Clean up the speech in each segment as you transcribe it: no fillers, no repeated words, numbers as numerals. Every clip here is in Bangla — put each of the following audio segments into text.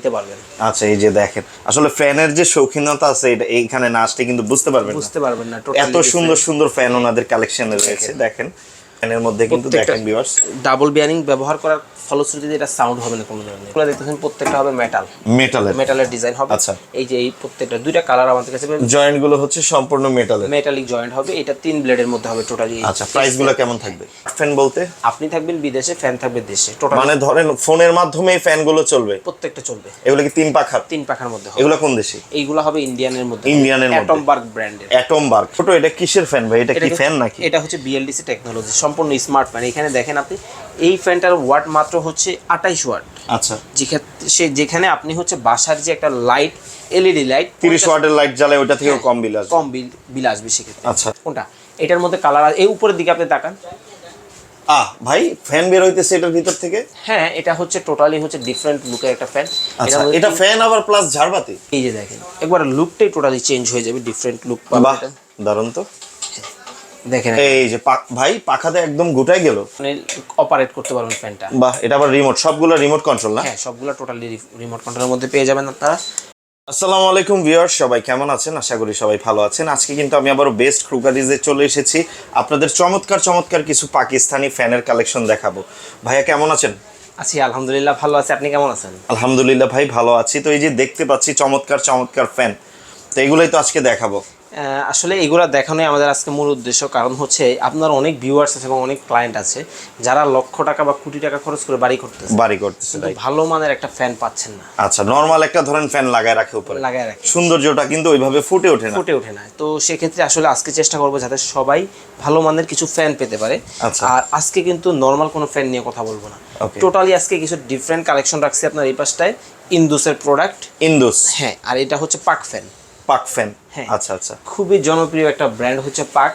নিতে পারবেন। আচ্ছা, এই যে দেখেন আসলে ফ্যানের যে শৌখিনতা আছে এটা এইখানে না আসলে কিন্তু বুঝতে পারবেন না এত সুন্দর সুন্দর ফ্যান ওনাদের কালেকশনে রয়েছে। দেখেন ফ্যানের মধ্যে কিন্তু দেখেন ভিউয়ার্স ডাবল বিয়ারিং ব্যবহার করার ফলশ্রুতিতে এটা সাউন্ড হবে না কোনো ধরনের। এগুলো দেখতেছেন প্রত্যেকটা হবে মেটালের ডিজাইন হবে। আচ্ছা, এই যে এই প্রত্যেকটা দুইটা কালার আমাদের কাছে জয়েন্ট গুলো হচ্ছে সম্পূর্ণ মেটালিক জয়েন্ট হবে। এটা 3 ব্লেডের মধ্যে হবে টোটালি। আচ্ছা, প্রাইস গুলো কেমন থাকবে? ফ্যান বলতে আপনি থাকবেন বিদেশে, ফ্যান থাকবে দেশে। টোটাল মানে ধরেন ফোনের মাধ্যমে এই ফ্যান গুলো চলবে, প্রত্যেকটা চলবে। এগুলো কি 3 পাখার মধ্যে হবে? এগুলো কোন দেশি? এইগুলো হবে ইন্ডিয়ানের মধ্যে, অ্যাটমবার্গ ব্র্যান্ডের। অ্যাটমবার্গ ছোট, এটা কিসের ফ্যান ভাই? এটা কি ফ্যান নাকি? এটা হচ্ছে বিএলডিসি টেকনোলজি, সম্পূর্ণ স্মার্ট ফ্যান। এখানে দেখেন আপনি এই ফ্যানটার ওয়াট মাত্র হচ্ছে 28 ওয়াট। আচ্ছা, যেখানে আপনি হচ্ছে বাসার যে একটা লাইট, এলইডি লাইট 30 ওয়াটের লাইট জ্বালায়, ওটা থেকেও কম বিল আসবে সেক্ষেত্রে। আচ্ছা, কোনটা? এটার মধ্যে কালার, এই উপরের দিকে আপনি তাকান। ভাই ফ্যান বের হইতেছে এটার ভিতর থেকে। হ্যাঁ, এটা হচ্ছে টোটালি হচ্ছে ডিফারেন্ট লুকের একটা ফ্যান। আচ্ছা, এটা ফ্যান আবার প্লাস ঝাড়বাতি। এই যে দেখেন একবার লুকটাই টোটালি চেঞ্জ হয়ে যাবে, ডিফারেন্ট লুক পাবেন। বাহ, দারুণ তো। দেখেন এই যে ভাই পাখাতে একদম গোটাই গেল, মানে অপারেট করতে পারবেন ফ্যানটা। বাহ, এটা আবার রিমোট, সবগুলো রিমোট কন্ট্রোল না? হ্যাঁ, সবগুলো টোটালি রিমোট কন্ট্রোলের মধ্যে পেয়ে যাবেন আপনারা। আসসালামু আলাইকুম ভিউয়ার্স, সবাই কেমন আছেন? আশা করি সবাই ভালো আছেন। আজকে কিন্তু আমি আবারও বেস্ট ক্রোকারিজে চলে এসেছি আপনাদের চমৎকার কিছু পাকিস্তানি ফ্যানের কালেকশন দেখাবো। ভাইয়া কেমন আছেন? আছি আলহামদুলিল্লাহ, ভালো আছি। আপনি কেমন আছেন? আলহামদুলিল্লাহ ভাই, ভালো আছি। তো এই যে দেখতে পাচ্ছি চমৎকার ফ্যান, তো এগুলোই তো আজকে দেখাবো। আসলে এগুলো দেখানোই আমাদের আজকে মূল উদ্দেশ্য। কারণ হচ্ছে আপনার অনেক ভিউয়ার্স আছে এবং অনেক ক্লায়েন্ট আছে যারা লক্ষ টাকা বা কোটি টাকা খরচ করে বাড়ি করতেছে, ভালো মানের একটা ফ্যান পাচ্ছেন না। আচ্ছা, নরমাল একটা ধরেন ফ্যান লাগায় রাখে উপরে, সৌন্দর্যটা কিন্তু ওইভাবে ফুটে ওঠে না। তো সেক্ষেত্রে আসলে আজকে চেষ্টা করবো যাতে সবাই ভালো মানের কিছু ফ্যান পেতে পারে। আর আজকে কিন্তু নরমাল কোনো ফ্যান নিয়ে কথা বলবো না, টোটালি আজকে কিছু ডিফারেন্ট কালেকশন রাখছি আপনার এই পাশটায়। ইন্দুসের প্রোডাক্ট, হ্যাঁ। আর এটা হচ্ছে পাক ফ্যান। হ্যাঁ, আচ্ছা, খুবই জনপ্রিয় একটা ব্র্যান্ড হচ্ছে পাক,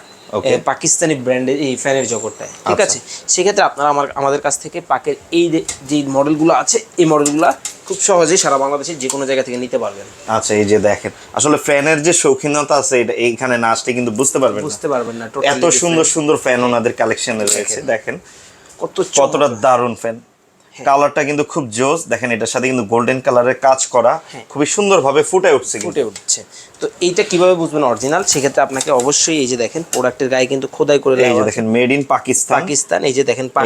পাকিস্তানি ব্র্যান্ডের এই ফ্যানের জগৎটায়। ঠিক আছে, সেক্ষেত্রে আপনারা আমাদের কাছ থেকে পাকের এই যে মডেলগুলো আছে, এই মডেলগুলো খুব সহজেই সারা বাংলাদেশে যে কোনো জায়গা থেকে নিতে পারবেন। আচ্ছা, এই যে দেখেন আসলে ফ্যানের যে শৌখিনতা আছে এটা এইখানে না আসলে কিন্তু বুঝতে পারবেন না এত সুন্দর ফ্যান ওনাদের কালেকশনে রয়েছে। দেখেন কতটা দারুণ ফ্যান, কালারটা কিন্তু খুব জোস। দেখেন এটার সাথে কিন্তু গোল্ডেন কালারের কাজ করা, খুবই সুন্দরভাবে ফুটে উঠছে। তো এইটা কিভাবে বুঝবেন অরিজিনাল? সেক্ষেত্রে আপনাকে অবশ্যই এই যে দেখেন প্রোডাক্টের গায়ে কিন্তু খোদাই করে এই যে দেখেন মেড ইন পাকিস্তান। এই যে দেখেন পাক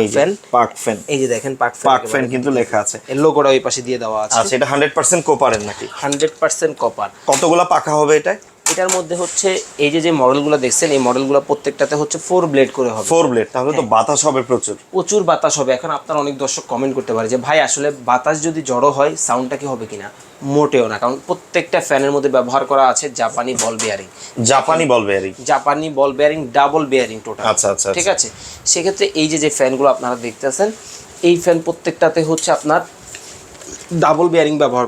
ফ্যান, এই যে দেখেন পাক ফ্যান কিন্তু লেখা আছে, এর লোগোটা ওই পাশে দিয়ে দেওয়া আছে। আচ্ছা, এটা 100% কপারের নাকি? 100% কপার। কতগুলা পাখা হবে এটা? এটার মধ্যে হচ্ছে এই যে মডেলগুলো দেখছেন, এই মডেলগুলো প্রত্যেকটাতে হচ্ছে 4 ব্লেড করে হবে। 4 ব্লেড, তাহলে তো বাতাস হবে প্রচুর বাতাস হবে। এখন আপনার অনেক দর্শক কমেন্ট করতে পারে যে ভাই আসলে বাতাস যদি জড়ো হয় সাউন্ডটা কি হবে কিনা? মোটেও না, কারণ প্রত্যেকটা ফ্যানের মধ্যে ব্যবহার করা আছে জাপানি বল বেয়ারিং, ডাবল বেয়ারিং টোটাল। আচ্ছা, ঠিক আছে, সেক্ষেত্রে এই যে ফ্যানগুলো আপনারা দেখতেছেন, এই ফ্যান প্রত্যেকটাতে হচ্ছে আপনার ডাবল বেয়ারিং ব্যবহার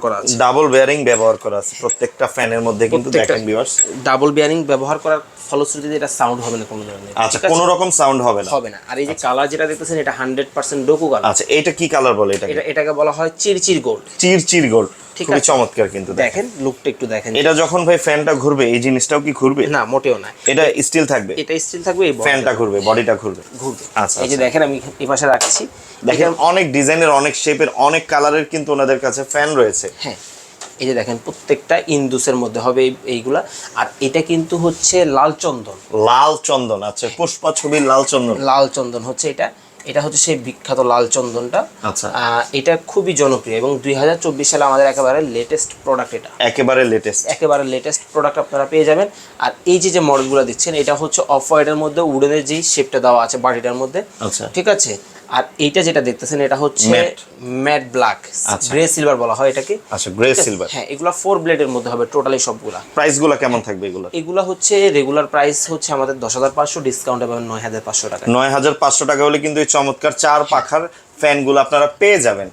করা আছে। প্রত্যেকটা ফ্যানের মধ্যে কিন্তু দেখেন ভিউয়ার্স, ডাবল বেয়ারিং ব্যবহার করার ফলশ্রুতিতে এটা সাউন্ড হবে না কোনো ধরনের। আচ্ছা, কোনো রকম সাউন্ড হবে না। আর এই যে কালার যেটা দেখতেছেন এটা 100% ডোকো কালার। আচ্ছা, এটা কি কালার বলে? এটাকে বলা হয় চিরচির গোল্ড। খুবই চমৎকার কিন্তু দেখেন লুকটা একটু দেখেন। এটা যখন ভাই ফ্যানটা ঘুরবে এই জিনিসটাও কি ঘুরবে? না, মোটেও না। এটা স্টিল থাকবে, এই ফ্যানটা ঘুরবে, বডিটা ঘুরবে। আচ্ছা, এই যে দেখেন আমি এই পাশে রাখছি, দেখেন অনেক ডিজাইনের, অনেক শেপের, অনেক কালারের কিন্তু ওনাদের কাছে ফ্যান রয়েছে। হ্যাঁ, এই যে দেখেন প্রত্যেকটা ইন্দুসের মধ্যে হবে এইগুলা। আর এটা কিন্তু হচ্ছে লাল চন্দন। আচ্ছা, পুষ্পা ছবির লাল চন্দন হচ্ছে এটা হচ্ছে সেই বিখ্যাত লাল চন্দনটা। আচ্ছা, এটা খুবই জনপ্রিয় এবং 2024 সালে আমাদের একেবারে লেটেস্ট প্রোডাক্ট। এটা একেবারে লেটেস্ট প্রোডাক্ট আপনারা পেয়ে যাবেন। আর এই যে মডেলগুলো দিচ্ছেন এটা হচ্ছে অফ হোয়াইটের মধ্যে উডেনের যে শেপটা দেওয়া আছে বাটিটার মধ্যে। আচ্ছা, ঠিক আছে। আর এইটা যেটা দেখতেছেন এটা হচ্ছে ম্যাট ব্ল্যাক, গ্রে সিলভার বলা হয় এটাকে। আচ্ছা, গ্রে সিলভার। হ্যাঁ, এগুলা 4 ব্লেডের মধ্যে হবে টোটালি সবগুলা। প্রাইসগুলো কেমন থাকবে এগুলা হচ্ছে রেগুলার প্রাইস হচ্ছে আমাদের 10,500, ডিসকাউন্টে পাবেন 9,500 টাকা। 9,500 টাকা হলে কিন্তু এই চমৎকার 4 পাখার ফ্যানগুলো আপনারা পেয়ে যাবেন।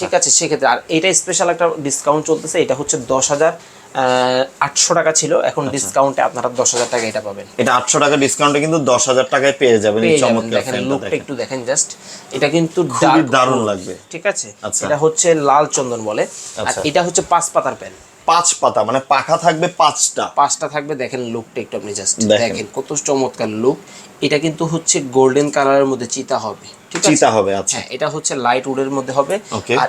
ঠিক আছে, সেক্ষেত্রে আর এটা স্পেশাল একটা ডিসকাউন্ট চলতেছে। এটা হচ্ছে 10,800 টাকা ছিল, এখন ডিসকাউন্টে আপনারা 10,000 টাকা এটা পাবেন। এটা 800 টাকা ডিসকাউন্টে কিন্তু 10,000 টাকায় পেয়ে যাবেন এই চমৎকার ফ্যানটা। লুকটা একটু দেখেন জাস্ট, এটা কিন্তু খুবই দারুণ লাগবে। ঠিক আছে, এটা হচ্ছে লাল চন্দন বলে। আর এটা হচ্ছে 5 পাতার ফ্যান। 5 পাতা মানে পাখা থাকবে 5টা থাকবে। দেখেন লুকটা একটু আপনি জাস্ট দেখেন কত চমৎকার লুক। এটা কিন্তু হচ্ছে গোল্ডেন কালারের মধ্যে চিতা হবে। চিতা হবে। আচ্ছা, হ্যাঁ, এটা হচ্ছে লাইট উডের মধ্যে হবে। আর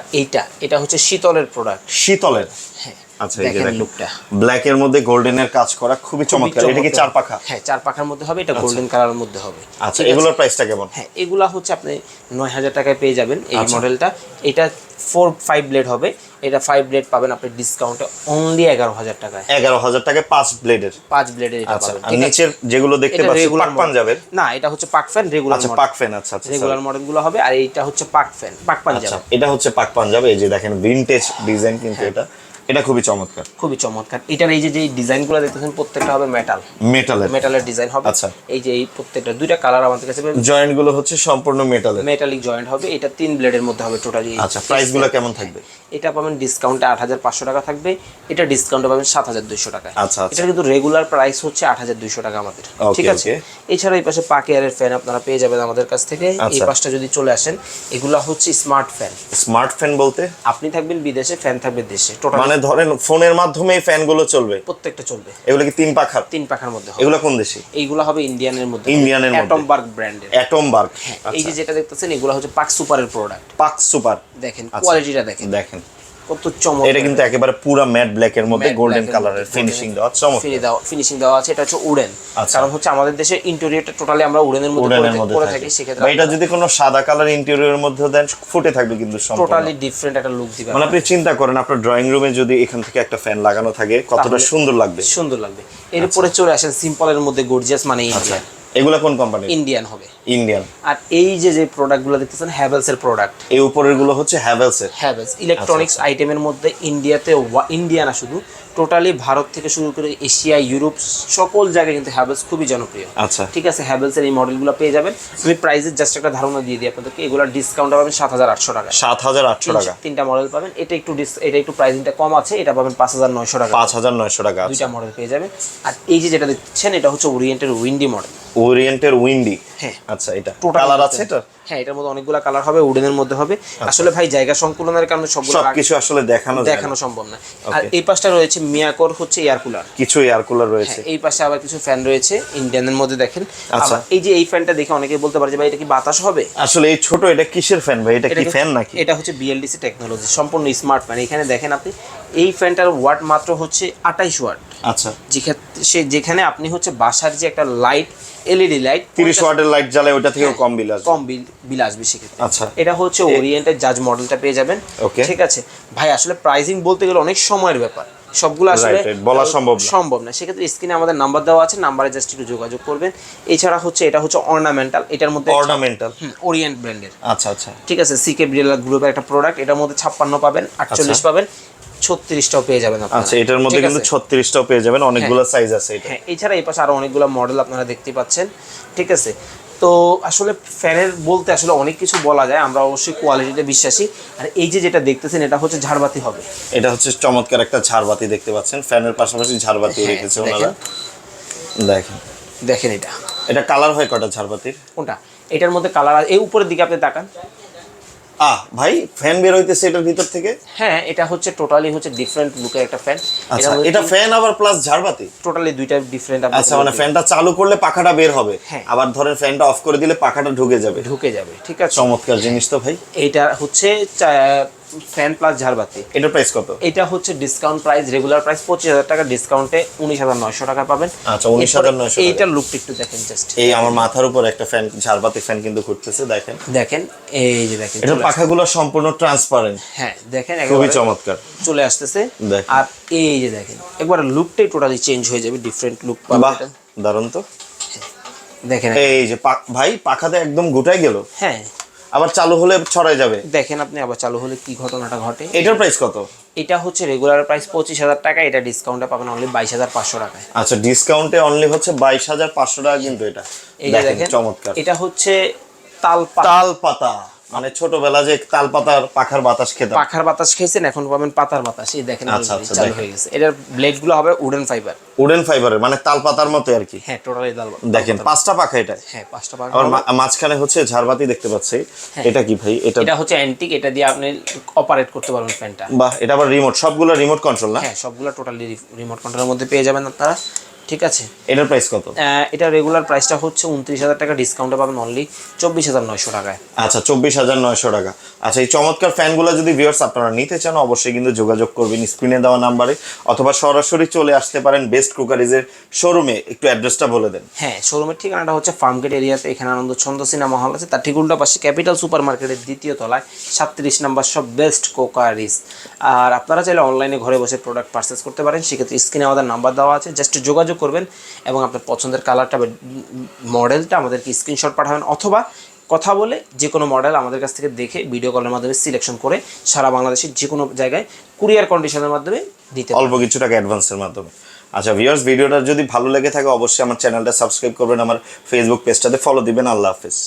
এটা হচ্ছে শীতলের প্রোডাক্ট। শীতলের, হ্যাঁ। আচ্ছা, এই যে দেখেন লুকটা ব্ল্যাক এর মধ্যে গোল্ডেনের কাজ করা, খুবই চমৎকার। এটা কি চার পাখা? হ্যাঁ, চার পাখার মধ্যে হবে, এটা গোল্ডেন কালারের মধ্যে হবে। আচ্ছা, এগুলোর প্রাইসটা কেমন? হ্যাঁ, এগুলা হচ্ছে আপনি 9000 টাকায় পেয়ে যাবেন এই মডেলটা। এটা 4-5 ব্লেড হবে, এটা 5 ব্লেড পাবেন আপনি ডিসকাউন্টে অনলি 11000 টাকায়। 11000 টাকায় 5 ব্লেডের এটা পাবেন। আর নিচের যেগুলো দেখতে পাচ্ছেন পাক পাঞ্জাবের না, এটা হচ্ছে পাক ফ্যান রেগুলার মডেল। আচ্ছা, পাক ফ্যান, আচ্ছা আচ্ছা, রেগুলার মডেলগুলো হবে। আর এইটা হচ্ছে পাক ফ্যান, পাক পাঞ্জাব। আচ্ছা, এটা হচ্ছে পাক পাঞ্জাব। এই যে দেখেন ভিনটেজ ডিজাইন, কিন্তু এটা খুবই চমৎকার, খুবই চমৎকার। এটার এই যে ডিজাইনগুলো দেখতেছেন প্রত্যেকটা হবে মেটালের ডিজাইন হবে। আচ্ছা, এই যে এই প্রত্যেকটা দুইটা কালার আমাদের কাছে, জয়েন্ট গুলো হচ্ছে সম্পূর্ণ মেটালিক জয়েন্ট হবে। এটা 3 ব্লেডের মধ্যে হবে টোটালি। আচ্ছা, প্রাইস গুলো কেমন থাকবে? এটা পাবেন ডিসকাউন্টে 8500 টাকা থাকবে, এটা ডিসকাউন্টে পাবেন 7200 টাকা। আচ্ছা, এটা কিন্তু রেগুলার প্রাইস হচ্ছে 8200 টাকা আমাদের, ঠিক আছে। এছাড়া এই পাশে পাক এয়ারের ফ্যান আপনারা পেয়ে যাবেন আমাদের কাছ থেকে। এই পাশটা যদি চলে আসেন, এগুলা হচ্ছে স্মার্ট ফ্যান বলতে আপনি থাকবেন বিদেশে, ফ্যান থাকবে দেশে। টোটাল মানে ধরেন ফোনের মাধ্যমে এই ফ্যান গুলো চলবে, প্রত্যেকটা চলবে। এগুলো কি 3 পাখার মধ্যে হবে। এগুলো কোন দেশে? এইগুলো হবে ইন্ডিয়ানের মধ্যে, অ্যাটমবার্গ ব্র্যান্ডের। অ্যাটমবার্গ, এই যে যেটা দেখতেছেন এগুলো হচ্ছে পাক সুপারের প্রোডাক্ট। পাক সুপার, দেখেন কোয়ালিটিটা দেখেন কত চমৎকার। এটা কিন্তু একেবারে পুরো ম্যাট ব্ল্যাক এর মধ্যে গোল্ডেন কালারের ফিনিশিং দেওয়া, ফিনিশিং দেওয়া আছে। এটা হচ্ছে উডেন, কারণ হচ্ছে আমাদের দেশে ইন্টেরিয়রটা টোটালি আমরা উডেনের মধ্যে করে থাকি। সেক্ষেত্রে এটা যদি কোনো সাদা কালার ইন্টেরিয়রের মধ্যে দেন, ফুটে থাকবে কিন্তু সম্পূর্ণ টোটালি ডিফারেন্ট একটা লুক দিবে। মানে আপনি চিন্তা করেন আপনার ড্রয়িং রুমে যদি এখান থেকে একটা ফ্যান লাগানো থাকে কতটা সুন্দর লাগবে। এরপরে চলে আসেন সিম্পলের মধ্যে গর্জিয়াস, মানে ইন্ডিয়ান। এগুলা কোন কোম্পানি? ইন্ডিয়ান হবে, ইন্ডিয়ান। আর এই যে প্রোডাক্টগুলো দেখতেছেন হ্যাভেলস এর প্রোডাক্ট। এই উপরের গুলো হচ্ছে হ্যাভেলস ইলেকট্রনিক্স আইটেমের মধ্যে ইন্ডিয়াতে, ইন্ডিয়ানা শুধু টোটালি ভারত থেকে শুরু করে এশিয়া, ইউরোপ সকল জায়গায় কিন্তু হ্যাভেলস খুবই জনপ্রিয়। আচ্ছা, ঠিক আছে, হ্যাভেলস এর এই মডেলগুলো পেয়ে যাবেন। আমি প্রাইসের জাস্ট একটা ধারণা দিয়ে দিই আপনাদেরকে। এগুলোর ডিসকাউন্ট পাবেন 7800 টাকা। 7800 টাকা, তিনটা মডেল পাবেন। এটা একটু প্রাইসিংটা কম আছে, এটা পাবেন 5900 টাকা। 5900 টাকা, দুইটা মডেল পেয়ে যাবেন। আর এই যে যেটা দেখছেন এটা হচ্ছে ওরিয়েন্টের উইন্ডি মডেল। হ্যাঁ, আচ্ছা, এটা কালার আছে এটা? হ্যাঁ, এটার মধ্যে অনেকগুলো কালার হবে, উডেনের মধ্যে হবে। আসলে ভাই জায়গা সংকুলনের কারণে সবকিছু আসলে দেখানো সম্ভব না। আর এই পাশটা রয়েছে মিয়াকোর হচ্ছে এয়ার কুলার, কিছু এয়ার কুলার রয়েছে। এই পাশে আবার কিছু ফ্যান রয়েছে ইন্ডিয়ানের মধ্যে দেখেন। আচ্ছা, এই যে এই ফ্যানটা দেখে অনেকে বলতে পারে যে ভাই এটা কি বাতাস হবে? আসলে এই ছোট এটা কিসের ফ্যান ভাই? এটা কি ফ্যান নাকি? এটা হচ্ছে বিএলডিসি টেকনোলজি, সম্পূর্ণ স্মার্ট ফ্যান। এখানে দেখেন আপনি এই ফ্যানটার ওয়াট মাত্র হচ্ছে 28 ওয়াট। আচ্ছা, যেখানে আপনি হচ্ছে বাসার যে একটা লাইট, এলইডি লাইট 30 ওয়াটের লাইট জ্বালায়, ওটা থেকেও কম বিল আসবে সেক্ষেত্রে। আচ্ছা, এটা হচ্ছে ওরিয়েন্টের জাজ মডেলটা পেয়ে যাবেন। ঠিক আছে ভাই, আসলে প্রাইসিং বলতে গেলে অনেক সময়ের ব্যাপার, সবগুলো আসলে বলা সম্ভব না। সেক্ষেত্রে স্ক্রিনে আমাদের নাম্বার দেওয়া আছে, নাম্বারে জাস্ট একটু যোগাযোগ করবেন। এছাড়া হচ্ছে এটা হচ্ছে অর্নামেন্টাল, এটার মধ্যে ওরিয়েন্ট ব্র্যান্ডের। আচ্ছা আচ্ছা, ঠিক আছে, সিকে বিড়লা গ্রুপের একটা প্রোডাক্ট। এটার মধ্যে 56 পাবেন, 48 পাবেন, 36টাও পেয়ে যাবেন আপনারা। আচ্ছা, এটার মধ্যে কিন্তু 36টাও পেয়ে যাবেন, অনেকগুলো সাইজ আছে এটা। হ্যাঁ, এছাড়া এই পাশে আরো অনেকগুলো মডেল আপনারা দেখতে পাচ্ছেন। ঠিক আছে, তো আসলে ফ্যানের বলতে আসলে অনেক কিছু বলা যায়, আমরা অবশ্যই কোয়ালিটিতে বিশ্বাসী। আর এই যে যেটা দেখতেছেন এটা হচ্ছে ঝাড়বাতি হবে। এটা হচ্ছে চমৎকার একটা ঝাড়বাতি দেখতে পাচ্ছেন, ফ্যানের পাশাপাশি ঝাড়বাতিও রেখেছে ওনারা। দেখেন এটা কালার হয় কয়টা ঝাড়বাতির? কোনটা? এটার মধ্যে কালার, এই উপরের দিকে আপনি তাকান। ভাই ফ্যান বের হইতেছে এটার ভিতর থেকে। হ্যাঁ, এটা হচ্ছে টোটালি হচ্ছে ডিফারেন্ট লুকের একটা ফ্যান। আচ্ছা, এটা ফ্যান আবার প্লাস ঝাড়বাতি, টোটালি দুইটা ডিফারেন্ট। আচ্ছা, মানে ফ্যানটা চালু করলে পাখাটা বের হবে, আবার ধরেন ফ্যানটা অফ করে দিলে পাখাটা ঢুকে যাবে। ঠিক আছে, চমৎকার জিনিস তো ভাই। এইটা হচ্ছে ফ্যান প্লাস ঝাড়বাতি। এটার প্রাইস কত? এটা হচ্ছে ডিসকাউন্ট প্রাইস, রেগুলার প্রাইস 25000 টাকা, ডিসকাউন্টে 19900 টাকা পাবেন। আচ্ছা, 19900। এইটার লুকটা একটু দেখেন জাস্ট। এই আমার মাথার উপর একটা ফ্যান, ঝাড়বাতি ফ্যান কিন্তু ঘুরতেছে, দেখেন এই যে দেখেন, এটা পাখাগুলো সম্পূর্ণ ট্রান্সপারেন্ট। হ্যাঁ, দেখেন খুবই চমৎকার চলে আসতেছে। আর এই যে দেখেন একবার লুকটাই টোটালি চেঞ্জ হয়ে যাবে, ডিফারেন্ট লুক পাবেন। বাহ, দারুণ তো। দেখেন এই যে ভাই পাখাতে একদম গোটাই গেল। হ্যাঁ, আবার চালু হলে ছড়াই যাবে। দেখেন আপনি আবার চালু হলে কি ঘটনাটা ঘটে। এটার প্রাইস কত? এটা হচ্ছে রেগুলার প্রাইস 25000 টাকা, এটা ডিসকাউন্টে পাবেন অনলি 22500 টাকায়। আচ্ছা, ডিসকাউন্টে অনলি হচ্ছে 22500 টাকা কিন্তু এটা। এই যে দেখেন চমৎকার, এটা হচ্ছে তালপাতা, মানে ছোটবেলা যে তালপাতার পাখার বাতাস খেয়েছেন, এখন পাবেন পাতার বাতাস। এই দেখেন চালু হয়ে গেছে। এটার ব্লেড গুলো হবে উডেন ফাইবারের, মানে তালপাতার মতো আর কি। হ্যাঁ, টোটালি তালপাতা। দেখেন 5টা পাখা এটা। হ্যাঁ, 5টা পাখা। আর মাঝখানে হচ্ছে ঝাড়বাতি দেখতে পাচ্ছি। এটা কি ভাই? এটা হচ্ছে অ্যান্টিক, এটা দিয়ে আপনি অপারেট করতে পারবেন ফ্যানটা। বাহ, এটা আবার রিমোট, সবগুলো রিমোট কন্ট্রোল না? হ্যাঁ, সবগুলো টোটালি রিমোট কন্ট্রোলের মধ্যে পেয়ে যাবেন আপনারা। ঠিক আছে। এটার প্রাইস কত? এটা রেগুলার প্রাইসটা হচ্ছে 29,000 টাকা, ডিসকাউন্টে পাবেন অনলি 24,900 টাকায়। আচ্ছা 24,900 টাকা। আচ্ছা এই চমৎকার ফ্যানগুলো যদি ভিউয়ার্স আপনারা নিতে চান অবশ্যই কিন্তু যোগাযোগ করবেন স্ক্রিনে দেওয়া নাম্বারে, অথবা সরাসরি চলে আসতে পারেন বেস্ট ক্রোকারিজের শোরুমে। একটু অ্যাড্রেসটা বলে দেন। হ্যাঁ, শোরুমের ঠিকানাটা হচ্ছে ফার্মগেট এরিয়াতে, এখানে আনন্দ ছন্দ সিনেমা হল আছে, তার ঠিক উল্টা পাশে ক্যাপিটাল সুপার মার্কেটের 2য় তলায় 37 নাম্বার সব বেস্ট ক্রোকারিজ। আর আপনারা চাইলে অনলাইনে ঘরে বসে প্রোডাক্ট পারচেস করতে পারেন, সেক্ষেত্রে স্ক্রিনে আমাদের নাম্বার দেওয়া আছে, জাস্ট যোগাযোগ করবেন এবং আপনার পছন্দের কালারটা বা মডেলটা আমাদেরকে স্ক্রিনশট পাঠাবেন, অথবা কথা বলে যে কোনো মডেল আমাদের কাছ থেকে দেখে ভিডিও কলের মাধ্যমে সিলেকশন করে সারা বাংলাদেশের যে কোনো জায়গায় কুরিয়ার কন্ডিশনের মাধ্যমে দিতে অল্প কিছু টাকা অ্যাডভান্সের মাধ্যমে। আচ্ছা ভিউয়ার্স, ভিডিওটা যদি ভালো লেগে থাকে অবশ্যই আমার চ্যানেলটা সাবস্ক্রাইব করবেন, আমার ফেসবুক পেজটাতে ফলো দিবেন। আল্লাহ হাফেজ।